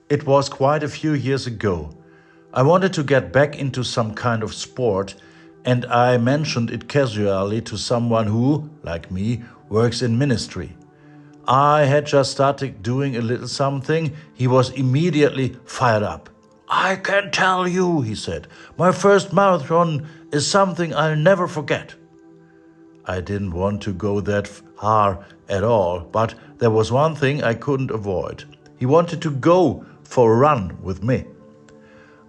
It was quite a few years ago. I wanted to get back into some kind of sport, and I mentioned it casually to someone who, like me, works in ministry. I had just started doing a little something. He was immediately fired up. "I can tell you," he said, "my first marathon is something I'll never forget." I didn't want to go that far at all, but there was one thing I couldn't avoid. He wanted to go for a run with me.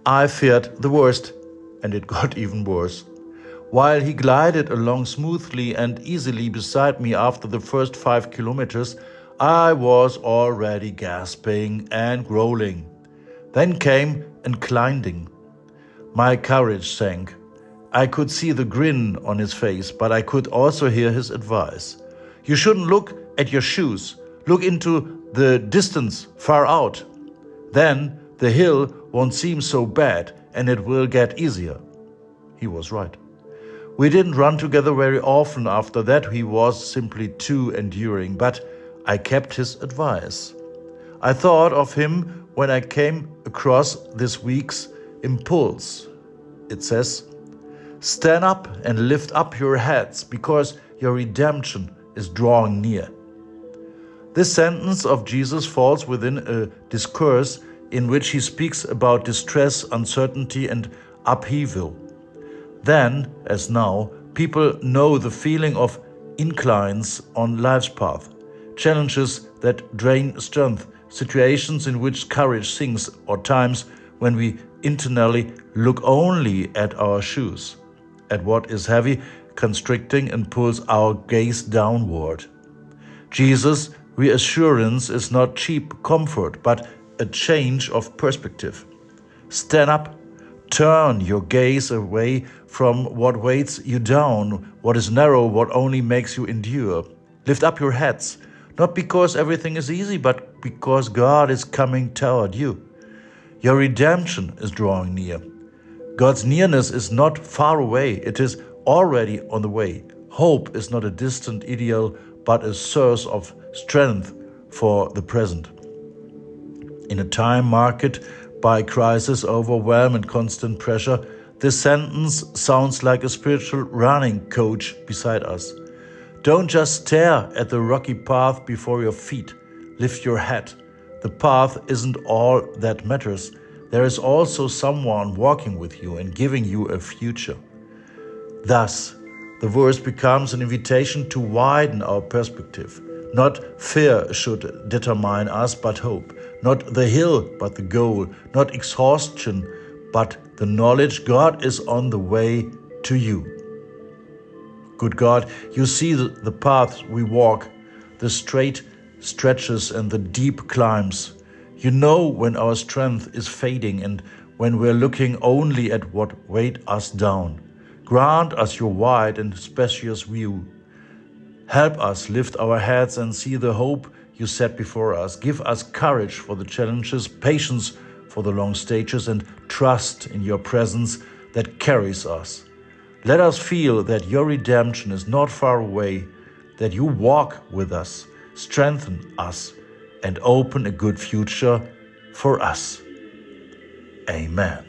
I feared the worst, and it got even worse. While he glided along smoothly and easily beside me after the first 5 kilometers, I was already gasping and growling. Then came inclining. My courage sank. I could see the grin on his face, but I could also hear his advice. "You shouldn't look at your shoes. Look into the distance far out. Then the hill won't seem so bad and it will get easier." He was right. We didn't run together very often after that. He was simply too enduring, but I kept his advice. I thought of him when I came across this week's impulse. It says, "Stand up and lift up your heads, because your redemption is drawing near." This sentence of Jesus falls within a discourse in which he speaks about distress, uncertainty, and upheaval. Then, as now, people know the feeling of inclines on life's path, challenges that drain strength, situations in which courage sinks, or times when we internally look only at our shoes, at what is heavy, constricting, and pulls our gaze downward. Jesus' reassurance is not cheap comfort, but a change of perspective. Stand up, turn your gaze away from what weights you down, what is narrow, what only makes you endure. Lift up your heads, not because everything is easy, but because God is coming toward you. Your redemption is drawing near. God's nearness is not far away, it is already on the way. Hope is not a distant ideal, but a source of strength for the present. In a time marked by crisis, overwhelm, and constant pressure, this sentence sounds like a spiritual running coach beside us. Don't just stare at the rocky path before your feet. Lift your head. The path isn't all that matters. There is also someone walking with you and giving you a future. Thus, the verse becomes an invitation to widen our perspective. Not fear should determine us, but hope. Not the hill, but the goal. Not exhaustion, but the knowledge God is on the way to you. Good God, you see the paths we walk, the straight stretches and the deep climbs. You know when our strength is fading and when we're looking only at what weighed us down. Grant us your wide and spacious view. Help us lift our heads and see the hope you set before us. Give us courage for the challenges, patience for the long stages, and trust in your presence that carries us. Let us feel that your redemption is not far away, that you walk with us, strengthen us, and open a good future for us. Amen.